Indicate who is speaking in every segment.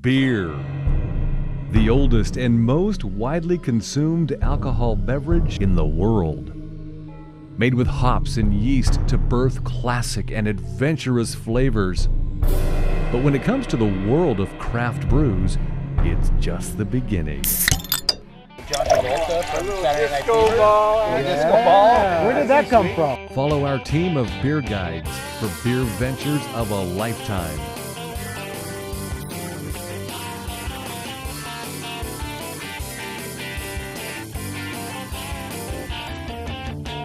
Speaker 1: beer. The oldest and most widely consumed alcohol beverage in the world. Made with hops and yeast to birth classic and adventurous flavors. But when it comes to the world of craft brews, it's just the beginning.
Speaker 2: John Travolta from Saturday Night Fever. Disco ball.
Speaker 3: Where did that come from?
Speaker 1: Follow our team of beer guides for beer ventures of a lifetime.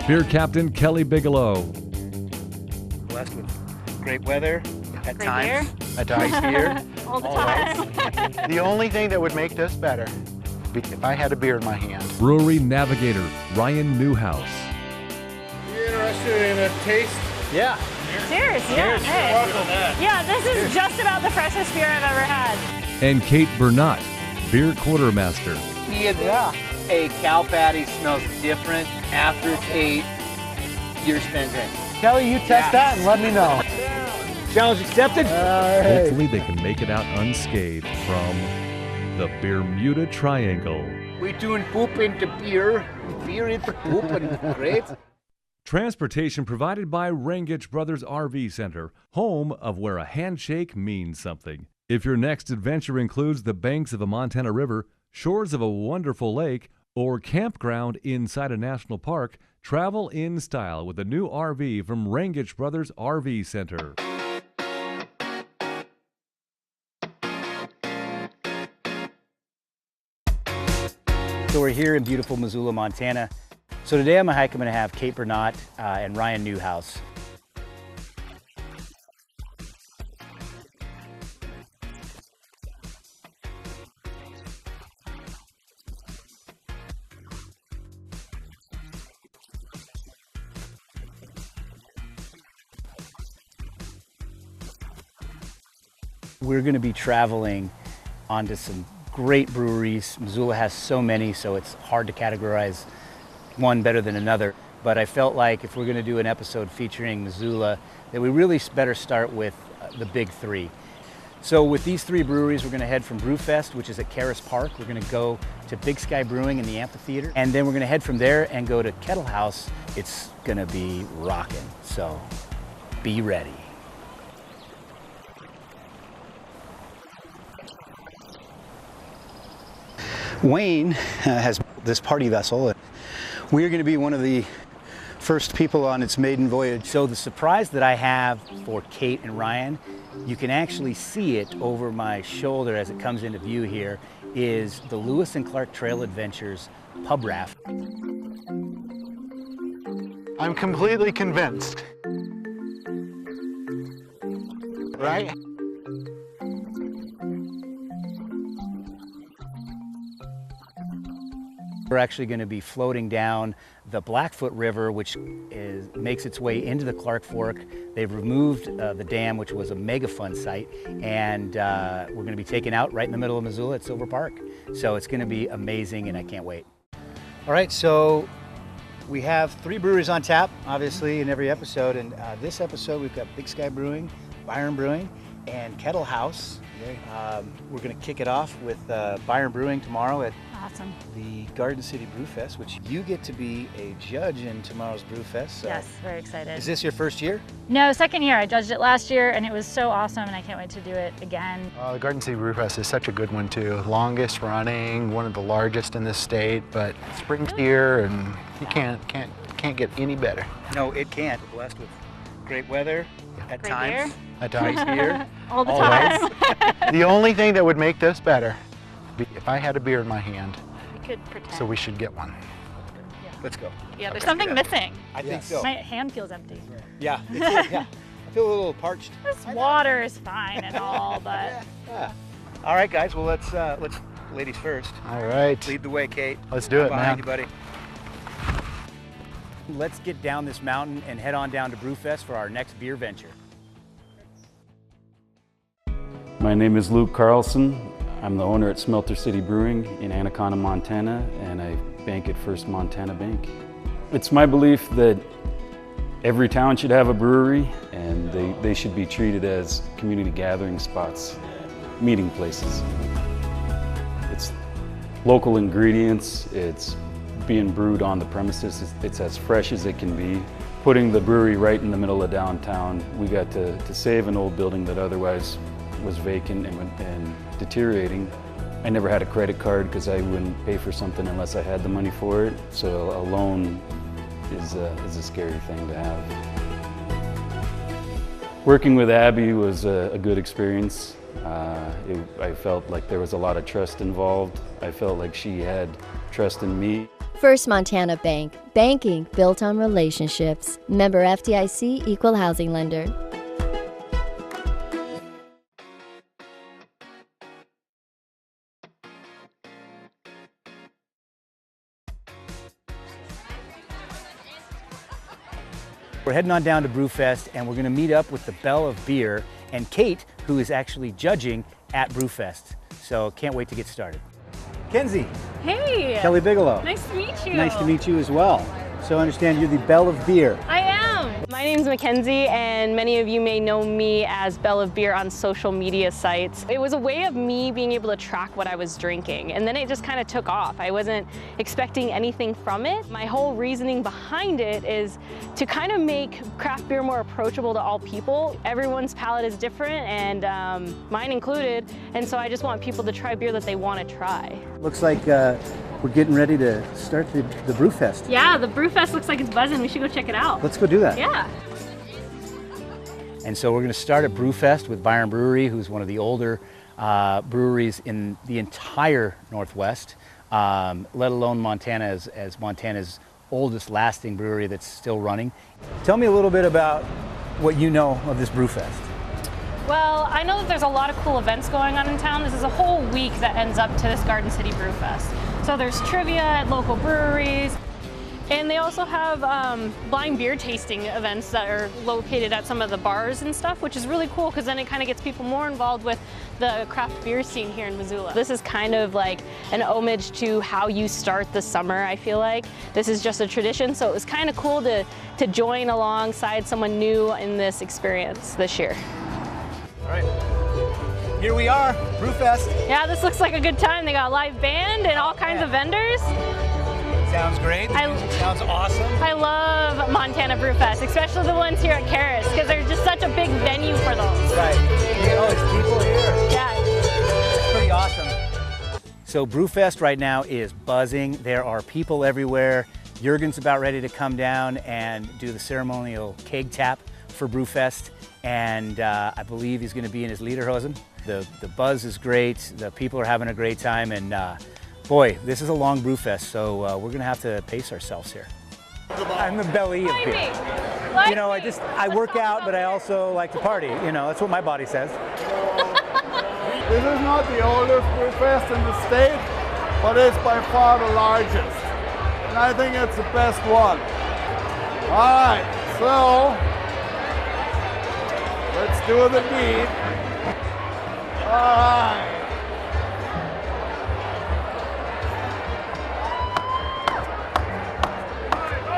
Speaker 1: Beer Captain Kelly Bigelow.
Speaker 2: Blessed with great weather at
Speaker 4: Great
Speaker 2: times.
Speaker 4: beer.
Speaker 2: At times here.
Speaker 4: All the time.
Speaker 5: The only thing that would make this better, if I had a beer in my hand.
Speaker 1: Brewery Navigator Ryan Newhouse.
Speaker 5: You interested in a taste?
Speaker 2: Yeah.
Speaker 4: Cheers. Yeah. Hey. Yeah, this is just about the freshest beer I've ever had.
Speaker 1: And Kate Burnott, Beer Quartermaster.
Speaker 2: Yeah. A cow patty smells different after it's 8 years spent in.
Speaker 3: Kelly, you test that and let me know.
Speaker 2: Challenge accepted.
Speaker 1: Hopefully they can make it out unscathed from the Bermuda Triangle.
Speaker 2: We doing poop into beer, beer into poop, and great.
Speaker 1: Transportation provided by Rangitch Brothers RV Center, home of where a handshake means something. If your next adventure includes the banks of a Montana river, shores of a wonderful lake, or campground inside a national park, travel in style with a new RV from Rangitch Brothers RV Center.
Speaker 2: So we're here in beautiful Missoula, Montana. So today on my hike, I'm going to have Kate Burnott and Ryan Newhouse. We're going to be traveling onto some great breweries. Missoula has so many, so it's hard to categorize one better than another. But I felt like if we're going to do an episode featuring Missoula, that we really better start with the big three. So with these three breweries, we're going to head from Brewfest, which is at Caras Park. We're going to go to Big Sky Brewing in the amphitheater. And then we're going to head from there and go to Kettlehouse. It's going to be rocking, so be ready. Wayne has this party vessel. We are going to be one of the first people on its maiden voyage. So the surprise that I have for Kate and Ryan, you can actually see it over my shoulder as it comes into view here, is the Lewis and Clark Trail Adventures pub raft.
Speaker 5: I'm completely convinced. Right?
Speaker 2: We're actually going to be floating down the Blackfoot River, which makes its way into the Clark Fork. They've removed the dam, which was a mega fun site, and we're going to be taken out right in the middle of Missoula at Silver Park. So it's going to be amazing, and I can't wait. All right, so we have three breweries on tap, obviously, in every episode. And this episode, we've got Big Sky Brewing, Bayern Brewing, and Kettlehouse. We're going to kick it off with Bayern Brewing tomorrow at
Speaker 4: Awesome.
Speaker 2: the Garden City Brew Fest, which you get to be a judge in tomorrow's Brew Fest. So
Speaker 4: Yes, very excited.
Speaker 2: is this your first year?
Speaker 4: No, second year. I judged it last year and it was so awesome and I can't wait to do it again.
Speaker 5: The Garden City Brew Fest is such a good one too. Longest running, one of the largest in this state, but spring's here and you can't get any better.
Speaker 2: No, it can't. We're blessed with great weather at
Speaker 4: Great
Speaker 2: times.
Speaker 4: beer.
Speaker 5: At
Speaker 2: Nice
Speaker 5: times.
Speaker 2: beer.
Speaker 4: All the
Speaker 2: Always.
Speaker 4: time.
Speaker 5: The only thing that would make this better, if I had a beer in my hand,
Speaker 4: We could pretend.
Speaker 5: so we should get one.
Speaker 2: Let's go.
Speaker 4: Yeah, there's something missing.
Speaker 2: I think so.
Speaker 4: My hand feels empty.
Speaker 2: Yeah, yeah. I feel a little parched.
Speaker 4: This water is fine and all, but
Speaker 2: Yeah. All right, guys. Well, let's ladies first.
Speaker 5: All right.
Speaker 2: Lead the way, Kate.
Speaker 5: Let's do it,
Speaker 2: Behind
Speaker 5: man.
Speaker 2: you, buddy. Let's get down this mountain and head on down to Brewfest for our next beer venture.
Speaker 6: My name is Luke Carlson. I'm the owner at Smelter City Brewing in Anaconda, Montana, and I bank at First Montana Bank. It's my belief that every town should have a brewery, and they should be treated as community gathering spots. meeting places. It's local ingredients, it's being brewed on the premises, it's as fresh as it can be. Putting the brewery right in the middle of downtown, we got to save an old building that otherwise was vacant and deteriorating. I never had a credit card because I wouldn't pay for something unless I had the money for it. So a loan is a scary thing to have. Working with Abby was a good experience. I felt like there was a lot of trust involved. I felt like she had trust in me.
Speaker 7: First Montana Bank, banking built on relationships. Member FDIC, Equal Housing Lender.
Speaker 2: We're heading on down to Brewfest, and we're going to meet up with the Belle.of.beer and Kate, who is actually judging at Brewfest. So can't wait to get started. Kenzie.
Speaker 3: Hey.
Speaker 2: Kelly Bigelow.
Speaker 3: Nice to meet you.
Speaker 2: Nice to meet you as well. So I understand you're the Belle.of.beer.
Speaker 4: I am. My name's Mackenzie, and many of you may know me as Belle.of.beer on social media sites. It was a way of me being able to track what I was drinking, and then it just kind of took off. I wasn't expecting anything from it. My whole reasoning behind it is to kind of make craft beer more approachable to all people. Everyone's palate is different, and mine included, and so I just want people to try beer that they want to try.
Speaker 2: Looks like we're getting ready to start the Brewfest.
Speaker 4: Yeah, the Brewfest looks like it's buzzing. We should go check it out.
Speaker 2: Let's go do that.
Speaker 4: Yeah.
Speaker 2: And so we're going to start at Brewfest with Bayern Brewery, who's one of the older breweries in the entire Northwest, let alone Montana as Montana's oldest lasting brewery that's still running. Tell me a little bit about what you know of this Brewfest.
Speaker 4: Well, I know that there's a lot of cool events going on in town. This is a whole week that ends up to this Garden City Brewfest. So there's trivia at local breweries, and they also have blind beer tasting events that are located at some of the bars and stuff, which is really cool because then it kind of gets people more involved with the craft beer scene here in Missoula. This is kind of like an homage to how you start the summer, I feel like. This is just a tradition, so it was kind of cool to join alongside someone new in this experience this year.
Speaker 2: All right, here we are, Brewfest.
Speaker 4: Yeah, this looks like a good time. They got a live band and all kinds of vendors.
Speaker 2: Sounds great. Sounds awesome.
Speaker 4: I love Montana Brewfest, especially the ones here at Karis, because they're just such a big venue for those.
Speaker 2: Right. You get all these people here.
Speaker 4: Yeah.
Speaker 2: It's pretty awesome. So Brewfest right now is buzzing. There are people everywhere. Jurgen's about ready to come down and do the ceremonial keg tap for Brewfest, and I believe he's going to be in his lederhosen. The buzz is great. The people are having a great time, and boy, this is a long Brewfest, so we're going to have to pace ourselves here. I'm the Belle.of.beer. You know, I work out, but I also like to party. You know, that's what my body says.
Speaker 8: This is not the oldest Brewfest in the state, but it's by far the largest. And I think it's the best one. All right, so let's do the beat. All right.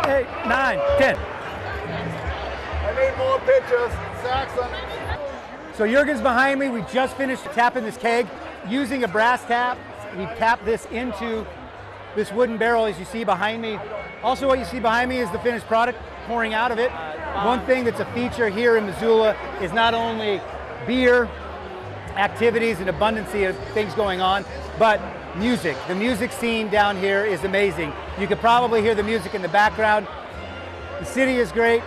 Speaker 2: 8, 9, 10.
Speaker 8: I need more pitches, Saxon.
Speaker 2: So Jurgen's behind me. We just finished tapping this keg using a brass tap. We tapped this into this wooden barrel as you see behind me. Also what you see behind me is the finished product pouring out of it. One thing that's a feature here in Missoula is not only beer, activities, and abundance of things going on, but music. The music scene down here is amazing. You could probably hear the music in the background. The city is great,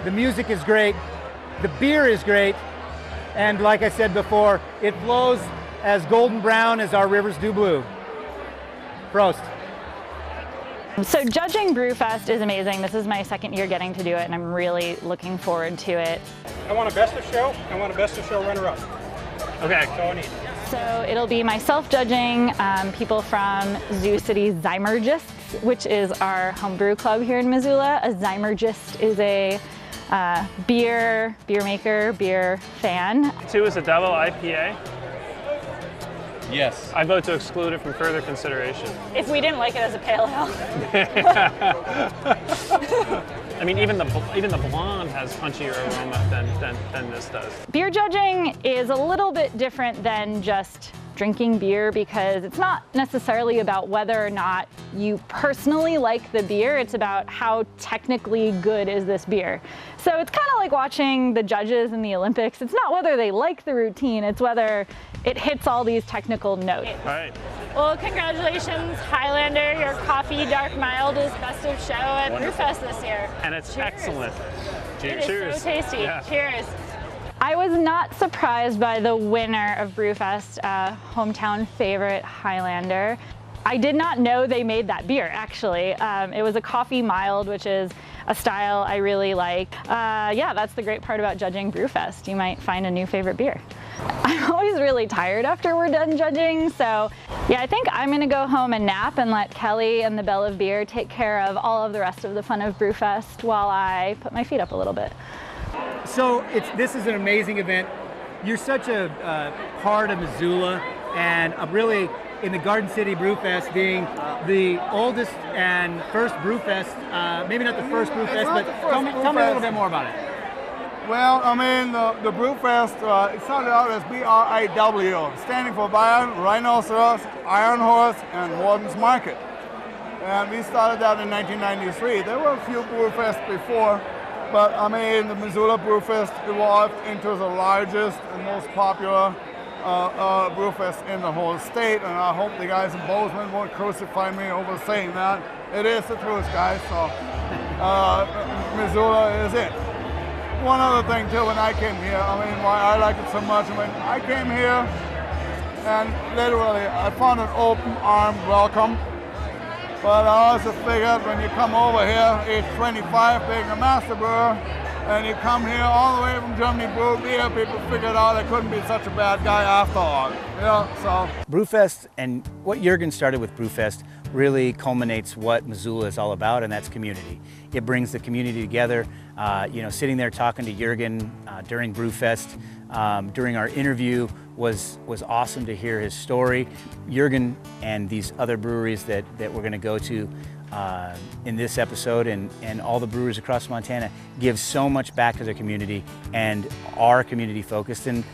Speaker 2: the music is great, the beer is great, and like I said before, it flows as golden brown as our rivers do blue. Prost.
Speaker 9: So judging Brewfest is amazing. This is my second year getting to do it, and I'm really looking forward to it.
Speaker 10: I want a best of show, I want a best of show runner-up. Okay. That's all I need.
Speaker 9: So it'll be myself judging, people from Zoo City's Zymergists, which is our homebrew club here in Missoula. A Zymergist is a beer maker, beer fan.
Speaker 10: 2 is a double IPA.
Speaker 11: Yes.
Speaker 10: I vote to exclude it from further consideration.
Speaker 4: If we didn't like it as a pale ale.
Speaker 10: I mean, even the blonde has punchier aroma than this does.
Speaker 9: Beer judging is a little bit different than just drinking beer because it's not necessarily about whether or not you personally like the beer, it's about how technically good is this beer. So it's kind of like watching the judges in the Olympics. It's not whether they like the routine, it's whether it hits all these technical notes.
Speaker 10: All right.
Speaker 4: Well, congratulations, Highlander. Your coffee dark mild is best of show at Brewfest this year.
Speaker 10: And it's
Speaker 4: Cheers.
Speaker 10: excellent.
Speaker 4: It
Speaker 10: Cheers.
Speaker 4: is so tasty.
Speaker 10: Yeah.
Speaker 4: Cheers.
Speaker 9: I was not surprised by the winner of Brewfest, hometown favorite Highlander. I did not know they made that beer, actually. It was a coffee mild, which is a style I really like. Yeah, that's the great part about judging Brewfest. You might find a new favorite beer. I'm always really tired after we're done judging, so yeah, I think I'm gonna go home and nap and let Kelly and the Belle.of.beer take care of all of the rest of the fun of Brewfest while I put my feet up a little bit.
Speaker 2: So this is an amazing event. You're such a part of Missoula, and really in the Garden City Brewfest being the oldest and first Brewfest, maybe not the first Brewfest, but tell me a little bit more about it.
Speaker 8: Well, I mean, the Brewfest, it started out as BRIW, standing for Bayern, Rhinoceros, Iron Horse, and Warden's Market. And we started that in 1993. There were a few Brewfests before, but I mean, the Missoula Brewfest evolved into the largest and most popular Brewfest in the whole state, and I hope the guys in Bozeman won't crucify me over saying that. It is the truth, guys, so Missoula is it. One other thing too, when I came here, I mean, why I like it so much, when I came here, and literally I found an open armed welcome. But I also figured when you come over here, age 25, being a master brewer, and you come here all the way from Germany, brew beer, people figured out I couldn't be such a bad guy after all. So.
Speaker 2: Brewfest, and what Jürgen started with Brewfest, really culminates what Missoula is all about, and that's community. It brings the community together. Sitting there talking to Jürgen during Brewfest, during our interview, was awesome to hear his story. Jürgen and these other breweries that we're going to go to in this episode, and all the breweries across Montana, give so much back to their community and are community focused, and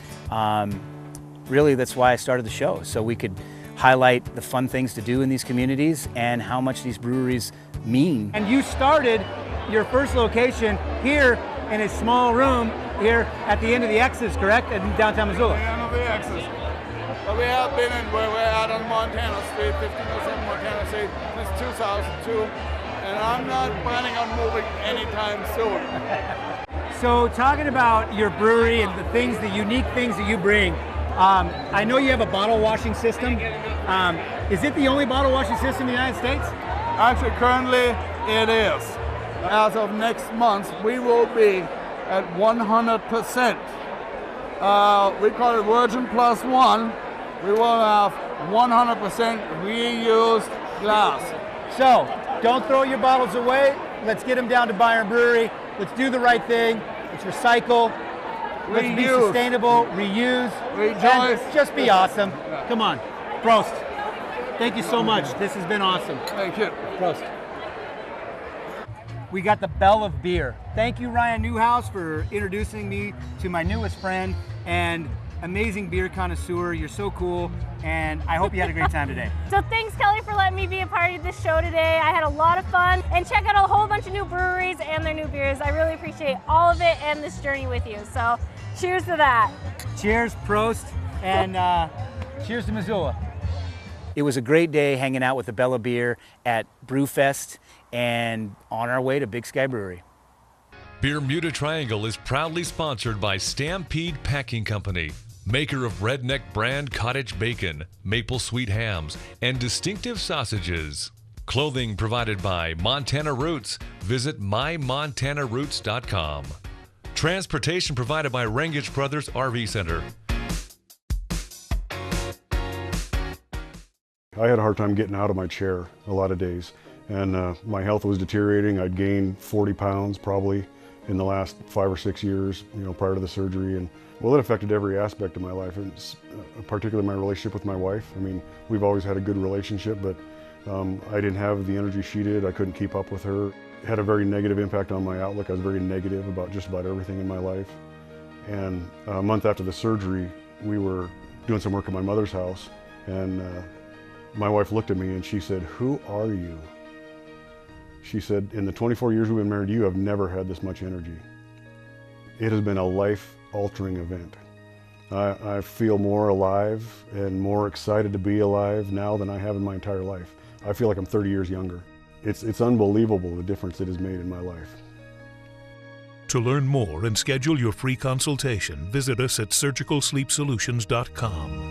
Speaker 2: really that's why I started the show, so we could highlight the fun things to do in these communities and how much these breweries mean. And you started your first location here in a small room here at the end of the X's, correct? In downtown Missoula.
Speaker 8: At the end of the X's. But we have been in where we're at on Montana Street, 1507 Montana Street, since 2002, and I'm not planning on moving anytime soon.
Speaker 2: So talking about your brewery and the unique things that you bring, I know you have a bottle washing system. Is it the only bottle washing system in the United States?
Speaker 8: Actually, currently it is. As of next month, we will be at 100%. We call it Virgin Plus One. We will have 100% reused glass.
Speaker 2: So, don't throw your bottles away. Let's get them down to Bayern Brewery. Let's do the right thing. Let's recycle. Let's be sustainable, reuse,
Speaker 8: rejoice,
Speaker 2: and just be awesome. Come on, Prost. Thank you so much. This has been awesome.
Speaker 8: Thank you.
Speaker 2: Prost. We got the Belle.of.beer. Thank you, Ryan Newhouse, for introducing me to my newest friend and amazing beer connoisseur. You're so cool, and I hope you had a great time today.
Speaker 4: So thanks, Kelly, for letting me be a part of this show today. I had a lot of fun, and check out a whole bunch of new breweries and their new beers. I really appreciate all of it and this journey with you. So cheers to that.
Speaker 2: Cheers, Prost, and cheers to Missoula.
Speaker 11: It was a great day hanging out with the Belle.of.beer at Brewfest and on our way to Big Sky Brewery.
Speaker 1: Bermuda Triangle is proudly sponsored by Stampede Packing Company, maker of redneck brand cottage bacon, maple sweet hams, and distinctive sausages. Clothing provided by Montana Roots. Visit mymontanaroots.com. Transportation provided by Rangich Brothers RV Center.
Speaker 12: I had a hard time getting out of my chair a lot of days, and my health was deteriorating. I'd gained 40 pounds probably in the last 5 or 6 years, prior to the surgery, and well, it affected every aspect of my life, and particularly my relationship with my wife. I mean, we've always had a good relationship, but I didn't have the energy she did. I couldn't keep up with her. had a very negative impact on my outlook. I was very negative about just about everything in my life. And a month after the surgery, we were doing some work at my mother's house, and my wife looked at me and she said, "Who are you?" She said, "In the 24 years we've been married, you have never had this much energy." It has been a life-altering event. I feel more alive and more excited to be alive now than I have in my entire life. I feel like I'm 30 years younger. It's unbelievable the difference it has made in my life.
Speaker 13: To learn more and schedule your free consultation, visit us at surgicalsleepsolutions.com.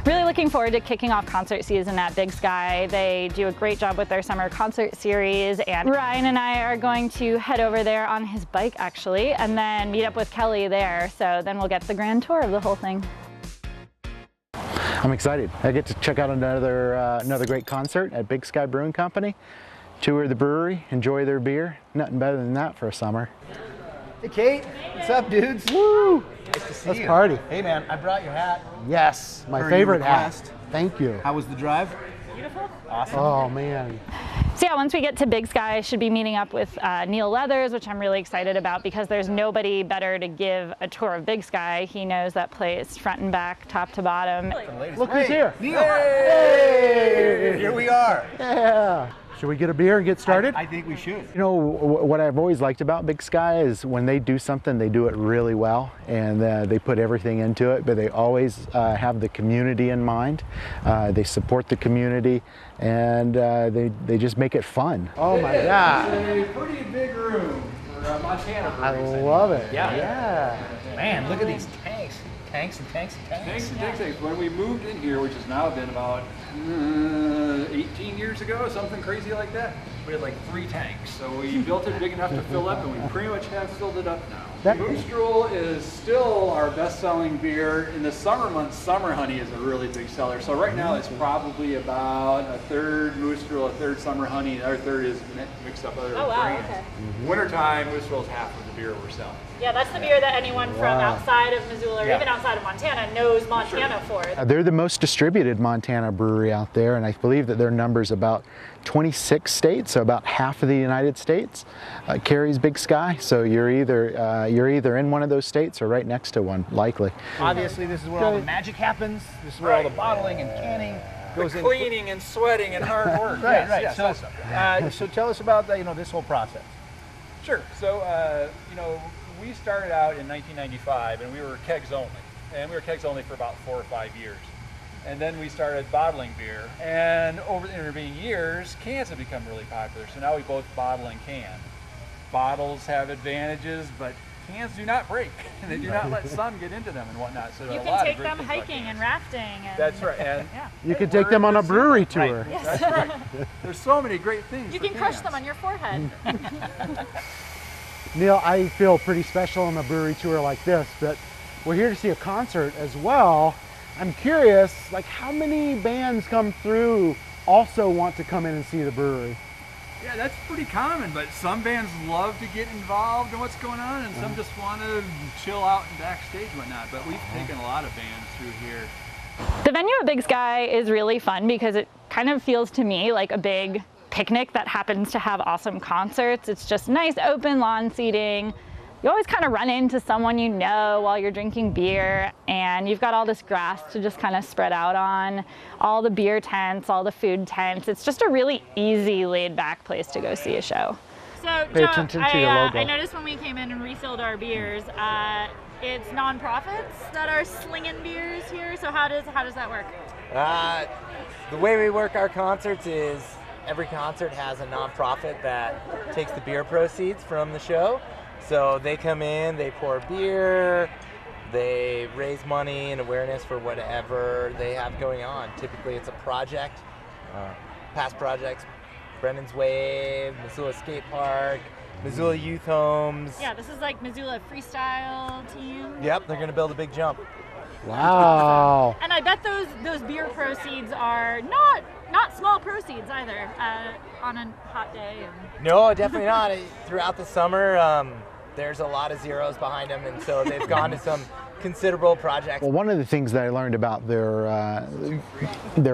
Speaker 9: Really looking forward to kicking off concert season at Big Sky. They do a great job with their summer concert series, and Ryan and I are going to head over there on his bike actually, and then meet up with Kelly there, so then we'll get the grand tour of the whole thing.
Speaker 5: I'm excited. I get to check out another great concert at Big Sky Brewing Company, tour the brewery, enjoy their beer. Nothing better than that for a summer.
Speaker 11: Hey Kate, what's up dudes?
Speaker 3: Woo!
Speaker 11: Nice to see
Speaker 3: Let's
Speaker 11: you.
Speaker 3: party.
Speaker 11: Hey man, I brought your hat.
Speaker 3: Yes, my
Speaker 11: Per
Speaker 3: favorite
Speaker 11: your
Speaker 3: hat.
Speaker 11: request.
Speaker 3: Thank you.
Speaker 11: How was the drive?
Speaker 9: Beautiful.
Speaker 11: Awesome.
Speaker 3: Oh man.
Speaker 9: So yeah, once we get to Big Sky, I should be meeting up with Neil Leathers, which I'm really excited about because there's nobody better to give a tour of Big Sky. He knows that place front and back, top to bottom.
Speaker 3: Look who's here.
Speaker 11: Neil. Hey! Here we are.
Speaker 3: Yeah. Should we get a beer and get started?
Speaker 11: I think we should.
Speaker 5: You know, what I've always liked about Big Sky is when they do something, they do it really well, and they put everything into it, but they always have the community in mind. They support the community, and they just make it fun.
Speaker 3: Oh my God.
Speaker 10: It's a pretty big room for Montana.
Speaker 3: I love it.
Speaker 11: Yeah. Man, look at these tanks. Tanks and tanks and tanks.
Speaker 6: Tanks and tanks. When we moved in here, which has now been about 18 years ago, something crazy like that, we had like 3 tanks. So we built it big enough to fill up, and we pretty much have filled it up now. Moose Drool is still our best-selling beer. In the summer months, Summer Honey is a really big seller. So right now it's probably about a third Moose Drool, a third Summer Honey, and our third is mixed up other brands.
Speaker 9: Okay.
Speaker 6: Wintertime, Moose Drool is half of the beer we're selling.
Speaker 9: Yeah, that's the beer that anyone from outside of Missoula or even outside of Montana knows Montana for.
Speaker 5: They're the most distributed Montana brewery out there, and I believe that their number's about 26 states, so about half of the United States carries Big Sky. So you're either in one of those states or right next to one, likely.
Speaker 11: Obviously, this is where all the magic happens. This is where all the bottling and canning goes in.
Speaker 6: Cleaning and sweating and hard work.
Speaker 11: Right.
Speaker 6: Yes,
Speaker 11: So tell us about this whole process.
Speaker 6: Sure. So, we started out in 1995, and we were kegs only. And we were kegs only for about 4 or 5 years. And then we started bottling beer. And over the intervening years, cans have become really popular. So now we both bottle and can. Bottles have advantages, but cans do not break. And they do not let sun get into them and whatnot. So
Speaker 9: You can take them hiking and rafting. And
Speaker 6: That's right. And
Speaker 3: You can take them on a brewery tour.
Speaker 6: Right. That's right. There's so many great things.
Speaker 9: You
Speaker 6: for
Speaker 9: can crush
Speaker 6: cans.
Speaker 9: them on your forehead.
Speaker 3: Neil, I feel pretty special on a brewery tour like this, but we're here to see a concert as well. I'm curious, like how many bands come through also want to come in and see the brewery?
Speaker 6: Yeah, that's pretty common, but some bands love to get involved in what's going on, and some just want to chill out and backstage and whatnot, but we've taken a lot of bands through here.
Speaker 9: The venue at Big Sky is really fun because it kind of feels to me like a big picnic that happens to have awesome concerts. It's just nice open lawn seating. You always kind of run into someone you know while you're drinking beer, and you've got all this grass to just kind of spread out on, all the beer tents, all the food tents. It's just a really easy, laid-back place to go see a show. So,
Speaker 3: Pay attention to your logo.
Speaker 9: I noticed when we came in and refilled our beers, it's nonprofits that are slinging beers here. So how does that work?
Speaker 14: The way we work our concerts is every concert has a nonprofit that takes the beer proceeds from the show. So they come in, they pour beer, they raise money and awareness for whatever they have going on. Typically it's a project, past projects, Brendan's Wave, Missoula Skate Park, Missoula Youth Homes.
Speaker 9: Yeah, this is like Missoula freestyle team.
Speaker 14: Yep, they're gonna build a big jump.
Speaker 3: Wow.
Speaker 9: And I bet those beer proceeds are not small proceeds either on a hot day.
Speaker 14: No, definitely not. Throughout the summer, there's a lot of zeros behind them, and so they've gone to some considerable projects.
Speaker 5: Well, one of the things that I learned about their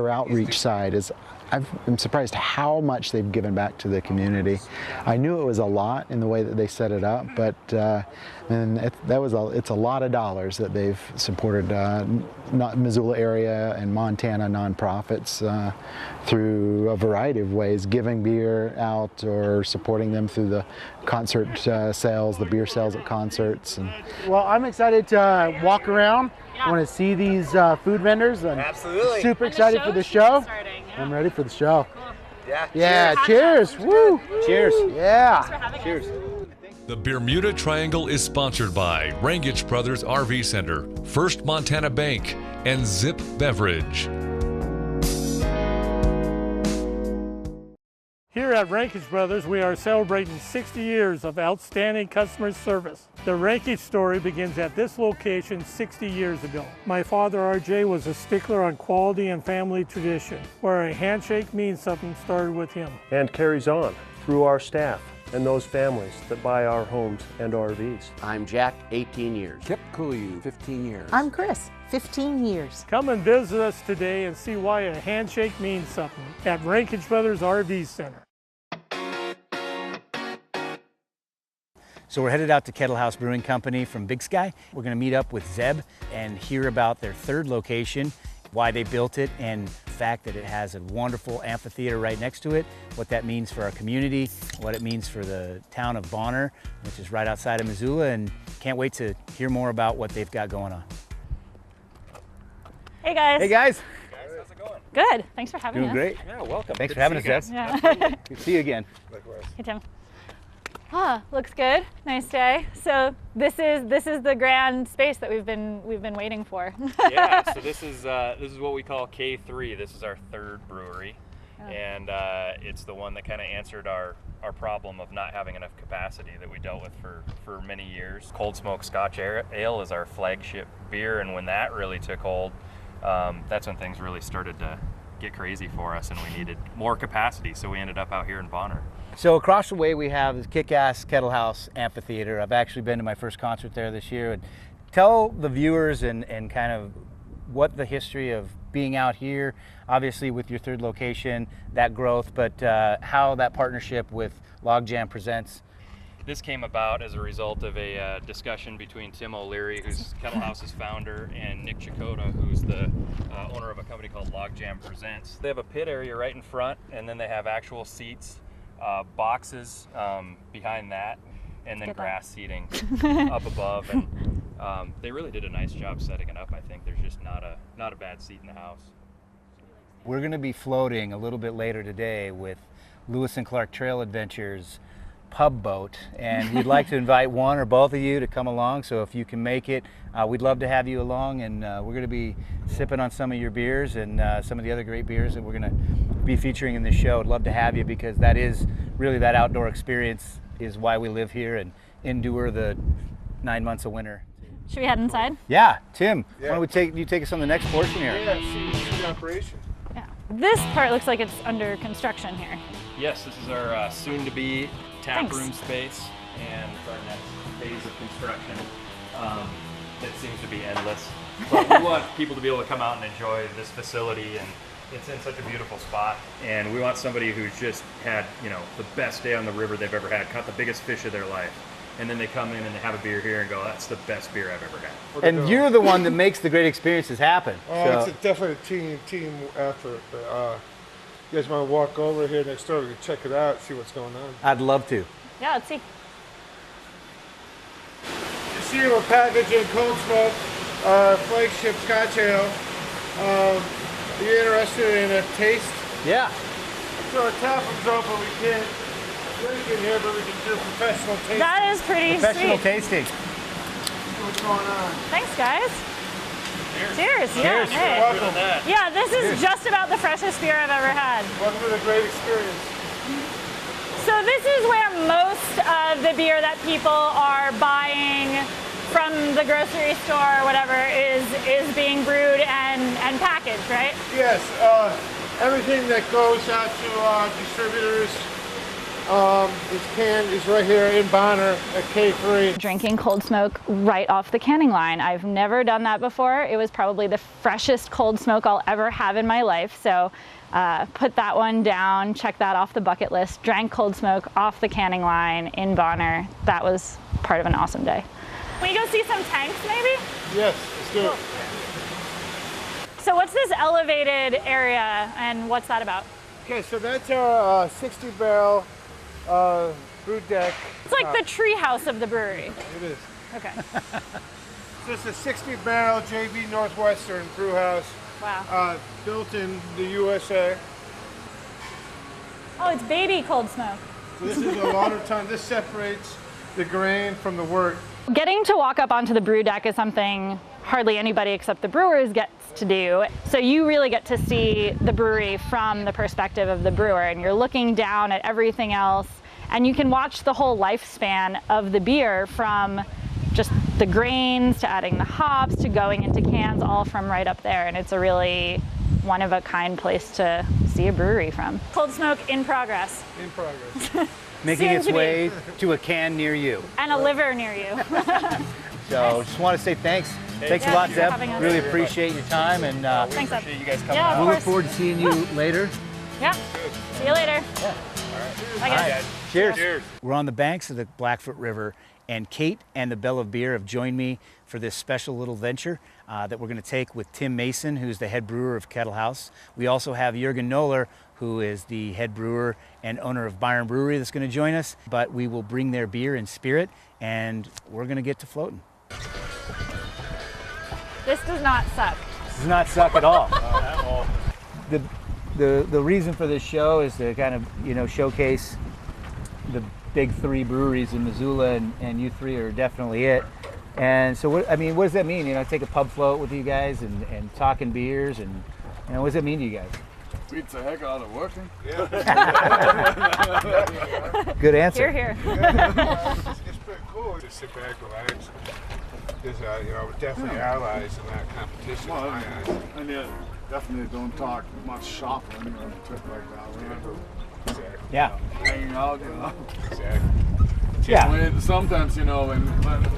Speaker 5: outreach side is I'm surprised how much they've given back to the community. I knew it was a lot in the way that they set it up, but it's a lot of dollars that they've supported Missoula area and Montana nonprofits through a variety of ways, giving beer out or supporting them through the concert sales, the beer sales at concerts.
Speaker 3: Well, I'm excited to walk around. I want to see these food vendors. I'm
Speaker 14: Absolutely.
Speaker 3: super excited for the show. I'm ready for the show.
Speaker 14: Cool. Yeah.
Speaker 3: Yeah. Cheers. Woo.
Speaker 11: Cheers.
Speaker 3: Yeah.
Speaker 11: Cheers.
Speaker 13: The Bermuda Triangle is sponsored by Rangich Brothers RV Center, First Montana Bank, and Zip Beverage.
Speaker 10: Here at Rangich Brothers, we are celebrating 60 years of outstanding customer service. The Rangich story begins at this location 60 years ago. My father, RJ, was a stickler on quality and family tradition, where a handshake means something started with him.
Speaker 15: And carries on through our staff and those families that buy our homes and RVs.
Speaker 16: I'm Jack, 18 years.
Speaker 17: Kip Cooley, 15 years.
Speaker 18: I'm Chris, 15 years.
Speaker 10: Come and visit us today and see why a handshake means something at Rangich Brothers RV Center.
Speaker 11: So we're headed out to Kettlehouse Brewing Company from Big Sky. We're gonna meet up with Zeb and hear about their third location, why they built it, and the fact that it has a wonderful amphitheater right next to it, what that means for our community, what it means for the town of Bonner, which is right outside of Missoula, and can't wait to hear more about what they've got going on.
Speaker 9: Hey guys.
Speaker 11: Hey guys.
Speaker 14: How's it going?
Speaker 9: Good. Thanks for having us.
Speaker 11: Doing great.
Speaker 14: Yeah, welcome.
Speaker 11: Thanks
Speaker 14: Good
Speaker 11: for having
Speaker 14: to
Speaker 11: us,
Speaker 14: see
Speaker 11: Zeb.
Speaker 14: you
Speaker 9: Yeah.
Speaker 11: Good to see you again.
Speaker 14: Likewise.
Speaker 9: Hey Tim. Looks good. Nice day. So this is the grand space that we've been waiting for.
Speaker 19: Yeah. So this is what we call K3. This is our third brewery, and it's the one that kind of answered our problem of not having enough capacity that we dealt with for many years. Cold Smoke Scotch Ale is our flagship beer, and when that really took hold, that's when things really started to get crazy for us, and we needed more capacity. So we ended up out here in Bonner.
Speaker 11: So across the way we have this kick-ass Kettlehouse Amphitheater. I've actually been to my first concert there this year. And tell the viewers and kind of what the history of being out here, obviously with your third location, that growth, but how that partnership with Logjam Presents.
Speaker 19: This came about as a result of a discussion between Tim O'Leary, who's Kettlehouse's founder, and Nick Chakota, who's the owner of a company called Logjam Presents. They have a pit area right in front, and then they have actual seats, boxes behind that, and then grass seating up above. And they really did a nice job setting it up. I think there's just not a bad seat in the house.
Speaker 11: We're going to be floating a little bit later today with Lewis and Clark Trail Adventures pub boat, and we'd like to invite one or both of you to come along. So if you can make it, we'd love to have you along, and we're going to be sipping on some of your beers and some of the other great beers that we're going to be featuring in this show. I'd love to have you, because that is really, that outdoor experience is why we live here and endure the 9 months of winter.
Speaker 9: Should we head inside?
Speaker 11: Yeah, Tim, why don't you take us on the next portion here?
Speaker 8: Yeah, see the operation.
Speaker 9: Yeah. This part looks like it's under construction here.
Speaker 19: Yes, this is our soon-to-be tap room space, and for our next phase of construction that seems to be endless. But we want people to be able to come out and enjoy this facility, and it's in such a beautiful spot. And we want somebody who's just had, the best day on the river they've ever had, caught the biggest fish of their life, and then they come in and they have a beer here and go, that's the best beer I've ever had.
Speaker 11: And you're the one that makes the great experiences happen.
Speaker 8: Oh, it's definitely a team effort. But, you guys want to walk over here next door? We can check it out, see what's going on.
Speaker 11: I'd love to.
Speaker 9: Yeah, let's see.
Speaker 8: You see we're packaging Cold Smoke, flagship Scotch Ale. Are you interested in a taste?
Speaker 11: Yeah.
Speaker 8: So our tap room's open, we can't drink in here, but we can do professional tasting.
Speaker 9: That is pretty
Speaker 11: Professional
Speaker 9: sweet.
Speaker 11: tasting.
Speaker 8: See what's going on.
Speaker 9: Thanks, guys.
Speaker 19: Cheers.
Speaker 9: Cheers.
Speaker 11: Cheers.
Speaker 9: Yeah, hey.
Speaker 8: Welcome.
Speaker 9: Yeah, this is just about the freshest beer I've ever had.
Speaker 8: Welcome to the great experience.
Speaker 9: So this is where most of the beer that people are buying from the grocery store or whatever is being brewed and packaged, right?
Speaker 8: Yes, everything that goes out to distributors
Speaker 3: This can is right here in Bonner at K3.
Speaker 9: Drinking cold smoke right off the canning line. I've never done that before. It was probably the freshest cold smoke I'll ever have in my life. So put that one down, check that off the bucket list. Drank cold smoke off the canning line in Bonner. That was part of an awesome day. Can we go see some tanks maybe?
Speaker 3: Yes, let's do it.
Speaker 9: So what's this elevated area and what's that about?
Speaker 3: Okay, so that's our 60 barrel brew deck.
Speaker 9: It's like the tree house of the brewery.
Speaker 3: It is.
Speaker 9: Okay.
Speaker 3: So it's a 60 barrel JV Northwestern brew house.
Speaker 9: Wow.
Speaker 3: Built in the USA.
Speaker 9: Oh, it's baby cold smoke.
Speaker 3: So this is a lot of time. This separates the grain from the wort.
Speaker 9: Getting to walk up onto the brew deck is something hardly anybody except the brewers gets to do. So you really get to see the brewery from the perspective of the brewer, and you're looking down at everything else, and you can watch the whole lifespan of the beer from just the grains to adding the hops to going into cans, all from right up there. And it's a really one-of-a-kind place to see a brewery from. Cold smoke in progress.
Speaker 3: In progress.
Speaker 2: Making its way to a can near you.
Speaker 9: And a liver near you.
Speaker 2: So just want to say thanks. Thanks a lot, Zeb. Really appreciate your time, and
Speaker 9: Thanks, Zeb.
Speaker 2: you guys coming
Speaker 9: Yeah,
Speaker 2: out.
Speaker 9: of
Speaker 2: We'll
Speaker 9: course.
Speaker 2: look forward to seeing you later.
Speaker 9: Yeah. See you later.
Speaker 2: Yeah.
Speaker 9: Bye, guys.
Speaker 2: Cheers. Cheers. We're on the banks of the Blackfoot River, and Kate and the Belle.of.beer have joined me for this special little venture that we're going to take with Tim Mason, who's the head brewer of Kettlehouse. We also have Jürgen Noller, who is the head brewer and owner of Bayern Brewery, that's going to join us. But we will bring their beer and spirit, and we're going to get to floating.
Speaker 9: This does not suck.
Speaker 2: This does not suck at all. The reason for this show is to kind of showcase the big three breweries in Missoula, and you three are definitely it. And so what does that mean? Take a pub float with you guys and talking beers, and what does that mean to you guys?
Speaker 8: Beats the heck out of working. Yeah.
Speaker 2: Good answer.
Speaker 9: Here.
Speaker 8: It's pretty cool to sit back, relax. Because we're definitely allies in that competition. Well, in my eyes. And yeah, definitely don't talk much shop on a trip like that. Exactly.
Speaker 2: Yeah.
Speaker 8: Hanging out,
Speaker 2: Exactly.
Speaker 8: Yeah. Sometimes, when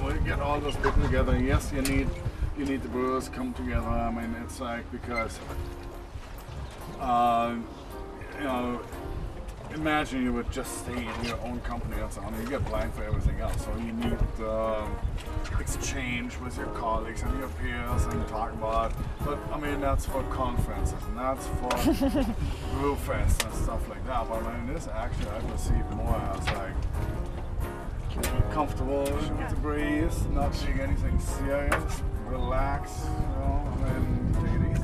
Speaker 8: we get all those people together, yes, you need the brewers come together. I mean, it's like because, imagine you would just stay in your own company or something. You get blind for everything else. So you need exchange with your colleagues and your peers and talk about. But I mean, that's for conferences and that's for brew fest and stuff like that. But I mean, this actually I perceive more as like comfortable with the breeze, not doing anything serious, relax. I mean, take it easy.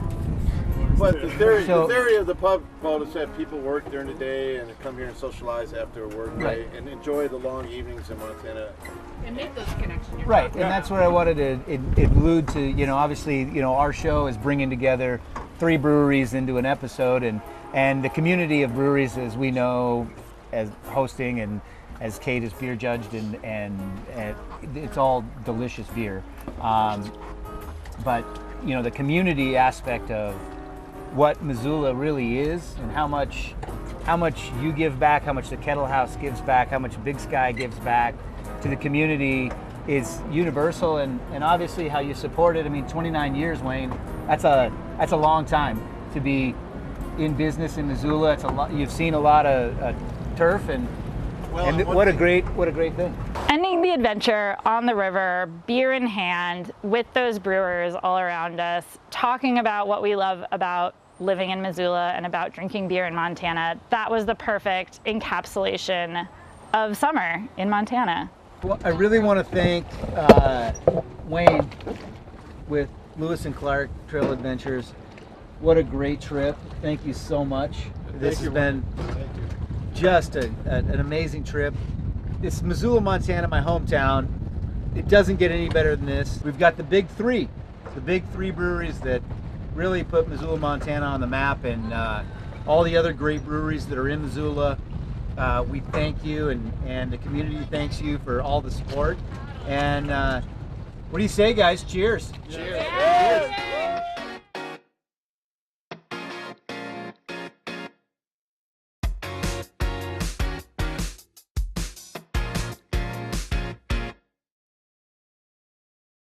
Speaker 20: But the theory of the pub vault is that people work during the day and come here and socialize after a work day and enjoy the long evenings in Montana.
Speaker 21: And make those connections.
Speaker 2: Right, and that's what I wanted to allude to. Obviously, our show is bringing together three breweries into an episode, and the community of breweries, as we know, as hosting and as Kate is beer judged, and it's all delicious beer. But the community aspect of what Missoula really is, and how much you give back, how much the Kettlehouse gives back, how much Big Sky gives back to the community is universal, and obviously how you support it. I mean, 29 years, Wayne. That's a long time to be in business in Missoula. It's a lot. You've seen a lot of turf, and what a great thing.
Speaker 9: Ending the adventure on the river, beer in hand, with those brewers all around us, talking about what we love about living in Missoula and about drinking beer in Montana. That was the perfect encapsulation of summer in Montana.
Speaker 2: Well, I really want to thank Wayne with Lewis and Clark Trail Adventures. What a great trip. Thank you so much. This has been just an amazing trip. It's Missoula, Montana, my hometown. It doesn't get any better than this. We've got the big three breweries that really put Missoula, Montana on the map, and all the other great breweries that are in Missoula. We thank you, and the community thanks you for all the support. And what do you say, guys? Cheers.
Speaker 21: Cheers.